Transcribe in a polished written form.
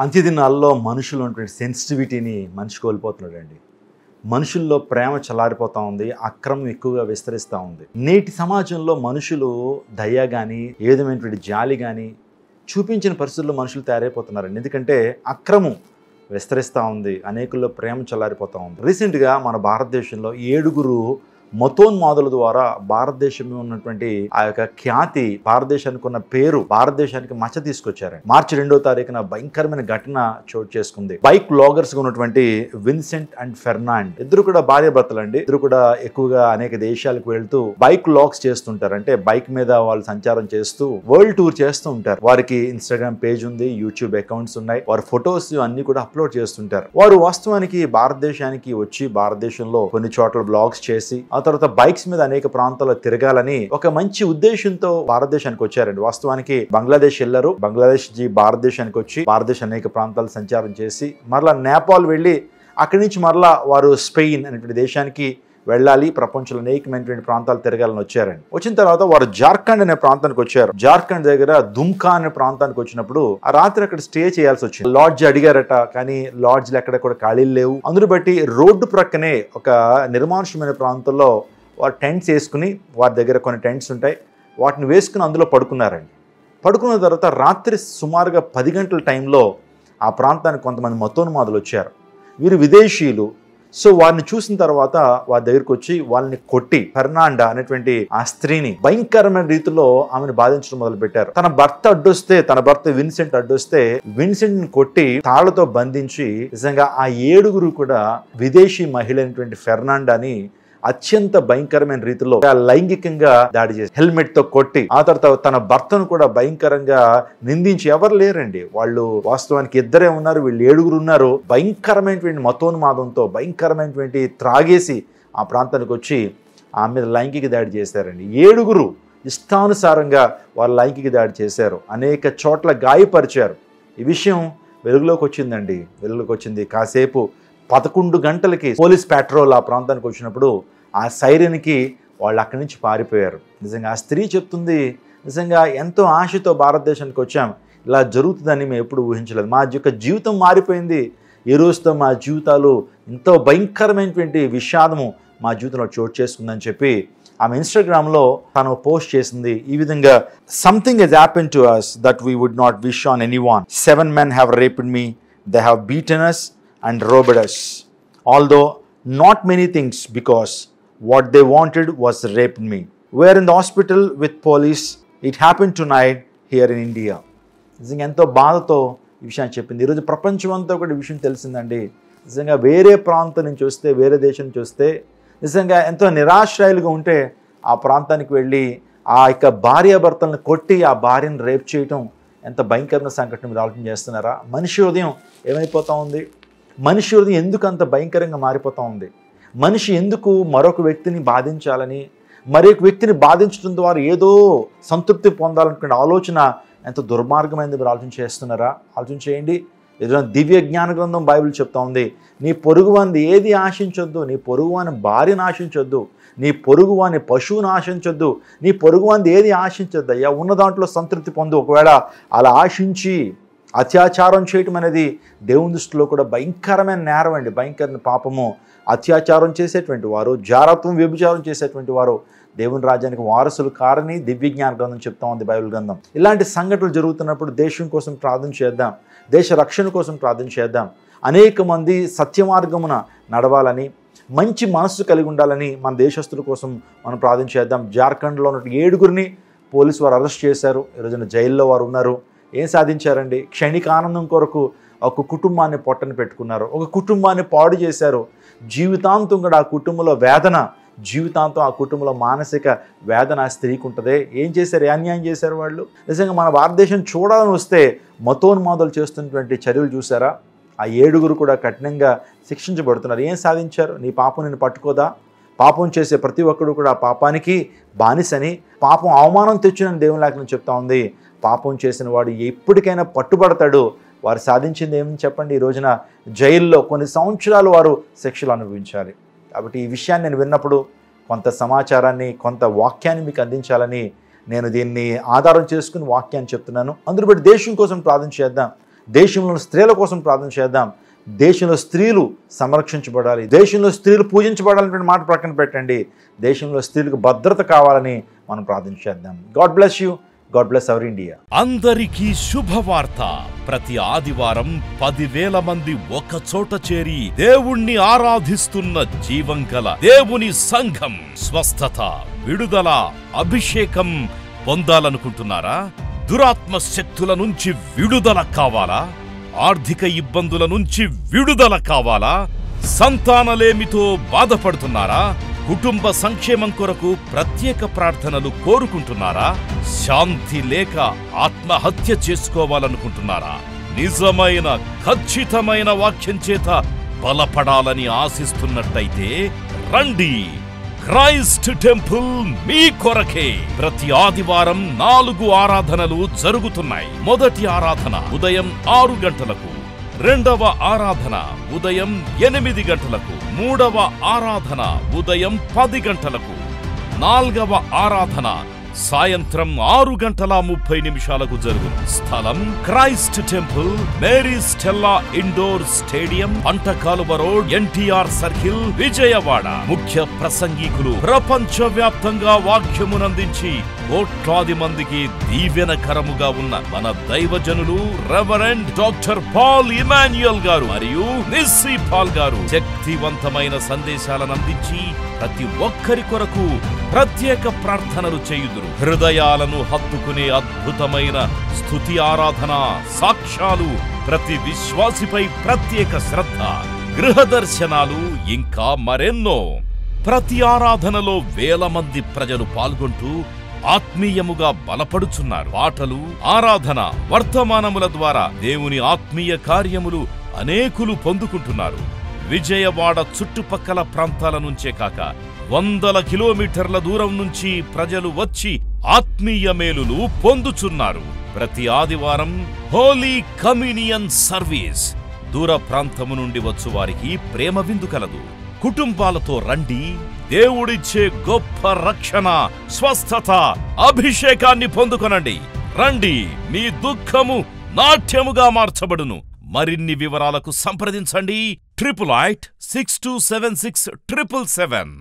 అంత్యదినాల్లో మనుషులు ఉన్నటువంటి సెన్సిటివిటీని మనిషి కోల్పోతున్నాడండి. మనుషుల్లో ప్రేమ చల్లారిపోతూ ఉంది, అక్రమం ఎక్కువగా విస్తరిస్తూ ఉంది. నేటి సమాజంలో మనుషులు దయ కానీ ఏ విధమైనటువంటి జాలి కానీ చూపించిన పరిస్థితుల్లో మనుషులు తయారైపోతున్నారండి. ఎందుకంటే అక్రమం విస్తరిస్తూ ఉంది, అనేకుల్లో ప్రేమ చల్లారిపోతూ ఉంది. రీసెంట్గా మన భారతదేశంలో 7 మతోన్మాదుల ద్వారా భారతదేశంలో ఉన్నటువంటి ఆ యొక్క ఖ్యాతి, భారతదేశానికి ఉన్న పేరు, భారతదేశానికి మచ్చ తీసుకొచ్చారండి. మార్చి 2వ తారీఖున భయంకరమైన ఘటన చోటు చేసుకుంది. బైక్ లాగర్స్ గా ఉన్నటువంటి విన్సెంట్ అండ్ ఫెర్నాండ్ ఇద్దరు కూడా భార్య భర్తలండి. ఇద్దరు కూడా ఎక్కువగా అనేక దేశాలకు వెళ్తూ బైక్ లాగ్స్ చేస్తుంటారు. అంటే బైక్ మీద వాళ్ళు సంచారం చేస్తూ వరల్డ్ టూర్ చేస్తూ ఉంటారు. వారికి ఇన్స్టాగ్రామ్ పేజ్ ఉంది, యూట్యూబ్ అకౌంట్స్ ఉన్నాయి. వారి ఫొటోస్ అన్ని కూడా అప్లోడ్ చేస్తుంటారు. వారు వాస్తవానికి భారతదేశానికి వచ్చి భారతదేశంలో కొన్ని చోట్ల బ్లాగ్స్ చేసి ఆ తర్వాత బైక్స్ మీద అనేక ప్రాంతాల్లో తిరగాలని ఒక మంచి ఉద్దేశంతో భారతదేశానికి వచ్చారండి. వాస్తవానికి బంగ్లాదేశ్ వెళ్లారు. బంగ్లాదేశ్ భారతదేశానికి వచ్చి భారతదేశ అనేక ప్రాంతాలు సంచారం చేసి మరలా నేపాల్ వెళ్ళి అక్కడి నుంచి మరలా వారు స్పెయిన్ అనేటువంటి దేశానికి వెళ్ళాలి, ప్రపంచంలో అనేకమైనటువంటి ప్రాంతాలు తిరగాలని వచ్చారండి. వచ్చిన తర్వాత వారు జార్ఖండ్ అనే ప్రాంతానికి వచ్చారు. జార్ఖండ్ దగ్గర దుమ్కా అనే ప్రాంతానికి వచ్చినప్పుడు ఆ రాత్రి అక్కడ స్టే చేయాల్సి వచ్చింది. లాడ్జ్ అడిగారట, కానీ లాడ్జ్లు ఎక్కడ కూడా ఖాళీలు లేవు. అందును బట్టి రోడ్డు ప్రక్కనే ఒక నిర్మానుష్యమైన ప్రాంతంలో వారు టెంట్స్ వేసుకుని, వారి దగ్గర కొన్ని టెంట్స్ ఉంటాయి, వాటిని వేసుకుని అందులో పడుకున్నారండి. పడుకున్న తర్వాత రాత్రి సుమారుగా 10 గంటల టైంలో ఆ ప్రాంతానికి కొంతమంది మతోన్మాదులు వచ్చారు. వీరు విదేశీయులు. సో వారిని చూసిన తర్వాత వారి దగ్గరికి వచ్చి వాళ్ళని కొట్టి, ఫెర్నాండా అనేటువంటి ఆ స్త్రీని భయంకరమైన రీతిలో ఆమెను బాధించడం మొదలు పెట్టారు. తన భర్త విన్సెంట్ అడ్డొస్తే విన్సెంట్ ని కొట్టి తాళ్లతో బంధించి, నిజంగా ఆ 7 కూడా విదేశీ మహిళ అయినటువంటి ఫెర్నాండాని అత్యంత భయంకరమైన రీతిలో లైంగికంగా దాడి చేసి హెల్మెట్ తో కొట్టి, ఆ తర్వాత తన భర్తను కూడా భయంకరంగా నిందించి, ఎవరు లేరండి, వాళ్ళు వాస్తవానికి ఇద్దరే ఉన్నారు, వీళ్ళు 7 ఉన్నారు. భయంకరమైనటువంటి మతోన్మాదంతో భయంకరమైనటువంటి త్రాగేసి ఆ ప్రాంతానికి వచ్చి ఆమె మీద లైంగిక దాడి చేశారండి. 7 ఇష్టానుసారంగా వాళ్ళు లైంగిక దాడి చేశారు, అనేక చోట్ల గాయపరిచారు. ఈ విషయం వెలుగులోకి వచ్చింది. కాసేపు 11 గంటలకి పోలీస్ పెట్రోల్ ఆ ప్రాంతానికి వచ్చినప్పుడు ఆ సైరన్కి వాళ్ళు అక్కడి నుంచి పారిపోయారు. నిజంగా ఆ స్త్రీ చెప్తుంది, నిజంగా ఎంతో ఆశతో భారతదేశానికి వచ్చాం, ఇలా జరుగుతుందని మేము ఎప్పుడు ఊహించలేదు. మా యొక్క జీవితం మారిపోయింది. ఈ రోజుతో మా జీవితాలు ఎంతో భయంకరమైనటువంటి విషాదము మా జీవితంలో చోటు చేసుకుందని చెప్పి ఆమె ఇన్స్టాగ్రామ్లో తను పోస్ట్ చేసింది ఈ విధంగా: something has happen to us that we would not wish on anyone. 7 men have raped me. They have beaten us and robbed us, although not many things, because what they wanted was raped me. We are in the hospital with police. It happened tonight here in India. నిజంగా ఎంతో బాధతో ఈ విషయాన్ని చెప్పింది. ఈరోజు ప్రపంచం అంతా కూడా ఈ విషయం తెలిసిందండి. నిజంగా వేరే ప్రాంతం నుంచి వస్తే, వేరే దేశం నుంచి వస్తే, నిజంగా ఎంతో నిరాశ్రయాలుగా ఉంటే ఆ ప్రాంతానికి వెళ్ళి ఆ యొక్క భార్యాభర్తలను కొట్టి ఆ భార్యను రేప్ చేయటం ఎంత భయంకరమైన సంఘటన మీరు ఆలోచన చేస్తున్నారా? మనిషి హృదయం ఏమైపోతూ ఉంది? మనిషి హృదయం ఎందుకు అంత భయంకరంగా మారిపోతూ ఉంది? మనిషి ఎందుకు మరొక వ్యక్తిని బాధించాలని, మరొక వ్యక్తిని బాధించడం ద్వారా ఏదో సంతృప్తి పొందాలనుకునే ఆలోచన ఎంత దుర్మార్గమైనది మీరు ఆలోచన చేస్తున్నారా? ఆలోచన చేయండి. ఏదైనా దివ్య జ్ఞాన గ్రంథం బైబిల్ చెప్తా ఉంది, నీ పొరుగువాని ఏది ఆశించొద్దు, నీ పొరుగువాని భార్యను ఆశించొద్దు, నీ పొరుగువాని పశువును ఆశించొద్దు, నీ పొరుగువాని ఏది ఆశించొద్దు అయ్యా, ఉన్న దాంట్లో సంతృప్తి పొందు. ఒకవేళ అలా ఆశించి అత్యాచారం చేయటం అనేది దేవుని దృష్టిలో కూడా భయంకరమైన నేరం అండి, భయంకరమైన పాపము. అత్యాచారం చేసేటువంటి వారు, జారత్వం, వ్యభిచారం చేసేటువంటి వారు దేవుని రాజ్యానికి వారసులు కారని దివ్య జ్ఞాన గ్రంథం చెప్తా ఉంది, బైబిల్ గ్రంథం. ఇలాంటి సంఘటనలు జరుగుతున్నప్పుడు దేశం కోసం ప్రార్థన చేద్దాం, దేశ రక్షణ కోసం ప్రార్థన చేద్దాం. అనేక మంది సత్య మార్గమున నడవాలని, మంచి మనస్సు కలిగి ఉండాలని మన దేశస్తుల కోసం మనం ప్రార్థన చేద్దాం. జార్ఖండ్లో ఉన్న 7 పోలీసు వారు అరెస్ట్ చేశారు. ఈరోజున జైల్లో వారు ఉన్నారు. ఏం సాధించారండి? క్షణిక ఆనందం కొరకు ఒక కుటుంబాన్ని పొట్టని పెట్టుకున్నారు, ఒక కుటుంబాన్ని పాడు చేశారు. జీవితాంతం కూడా ఆ కుటుంబంలో వేదన, జీవితాంతం ఆ కుటుంబంలో మానసిక వేదన ఆ స్త్రీకి ఉంటుంది. ఏం చేశారు? అన్యాయం చేశారు వాళ్ళు. నిజంగా మన భారతదేశం చూడాలని వస్తే మతోన్మాదులు చేస్తున్నటువంటి చర్యలు చూసారా? ఆ 7 కూడా కఠినంగా శిక్షించబడుతున్నారు. ఏం సాధించారు? నీ పాపం నిన్ను పట్టుకోదా? పాపం చేసే ప్రతి ఒక్కడు కూడా పాపానికి బానిసని, పాపం అవమానం తెచ్చునని దేవుని లేఖనం చెప్తా ఉంది. పాపం చేసిన వాడు ఎప్పటికైనా పట్టుబడతాడు. వారు సాధించింది ఏమని చెప్పండి? ఈ రోజున జైల్లో కొన్ని సంవత్సరాలు వారు శిక్షలు అనుభవించాలి. కాబట్టి ఈ విషయాన్ని నేను విన్నప్పుడు కొంత సమాచారాన్ని, కొంత వాక్యాన్ని మీకు అందించాలని నేను దీన్ని ఆధారం చేసుకుని వాక్యాన్ని చెప్తున్నాను. అందులో బట్టి దేశం కోసం ప్రార్థన చేద్దాం. దేశంలో స్త్రీల కోసం ప్రార్థన చేద్దాం. దేశంలో స్త్రీలు సంరక్షించబడాలి, దేశంలో స్త్రీలు పూజించబడాలనే మాట ప్రక్కన పెట్టండి. దేశంలో స్త్రీలకు భద్రత కావాలని మనం ప్రార్థన చేద్దాం. God bless you. God bless our India. అందరికీ శుభవార్త. ప్రతి ఆదివారం 10,000 మంది ఒక చోట చేరి దేవుణ్ణి ఆరాధిస్తున్న జీవం గల దేవుని సంఘం. స్వస్థత, విడుదల, అభిషేకం పొందాలనుకుంటున్నారా? దురాత్మ శక్తుల నుంచి విడుదల కావాలా? ఆర్థిక ఇబ్బందుల నుంచి విడుదల కావాలా? సంతానలేమితో బాధపడుతున్నారా? కుటుంబ సంక్షేమం కొరకు ప్రత్యేక ప్రార్థనలు కోరుకుంటున్నారా? శాంతి లేక ఆత్మహత్య చేసుకోవాలనుకుంటున్నారా? నిజమైన ఖచ్చితమైన వాక్యం చేత బలపడాలని ఆశిస్తున్నట్టయితే రండి. క్రైస్ట్ టెంపుల్ మీ కొరకే. ప్రతి ఆదివారం 4 ఆరాధనలు జరుగుతున్నాయి. మొదటి ఆరాధన ఉదయం 6 గంటలకు, రెండవ ఆరాధన ఉదయం 8 గంటలకు, మూడవ ఆరాధన ఉదయం 10 గంటలకు, నాల్గవ ఆరాధన సాయంత్రం 6:30 జరుగును. స్థలం Christ temple, Mary Stella indoor stadium, Pantakaluva road, NTR circle, Vijayawada. ముఖ్య ప్రసంగికులు ప్రపంచవ్యాప్తంగా వాక్యమునందించి కోట్లాది మందికి దీవెనకరముగా ఉన్న మన దైవజనులు రెవరెండ్ డాక్టర్ పాల్ ఇమాన్యుయల్ గారు మరియు నిస్సీ పాల్ గారు శక్తివంతమైన సందేశాలను అందించి ప్రతి ఒక్కరి కొరకు ప్రత్యేక ప్రార్థనలు చేయుదురు. హృదయాలను హత్తుకునే అద్భుతమైన స్తుతి ఆరాధన సాక్ష్యాలు, ప్రతి విశ్వాసిపై ప్రత్యేక శ్రద్ధ, గృహ దర్శనాలు, ఇంకా మరెన్నో. ప్రతి ఆరాధనలో 1000 మంది ప్రజలు పాల్గొంటూ ఆత్మీయముగా బలపడుచున్నారు. పాటలు, ఆరాధన, వర్తమానముల ద్వారా దేవుని ఆత్మీయ కార్యములు అనేకులు పొందుకుంటున్నారు. విజయవాడ చుట్టుపక్కల ప్రాంతాల నుంచే కాక 100 కిలోమీటర్ల దూరం నుంచి ప్రజలు వచ్చి ఆత్మీయ మేలులు పొందుచున్నారు. ప్రతి ఆదివారం హోలీ కమ్యూనియన్ సర్వీస్. దూర ప్రాంతము నుండి వచ్చు వారికి ప్రేమ విందు కలదు. కుటుంబాలతో రండి. దేవుడిచ్చే గొప్ప రక్షణ, స్వస్థత, అభిషేకాన్ని పొందుకొనండి. రండి, మీ దుఃఖము నాట్యముగా మార్చబడును. మరిన్ని వివరాలకు సంప్రదించండి 88 6276 777.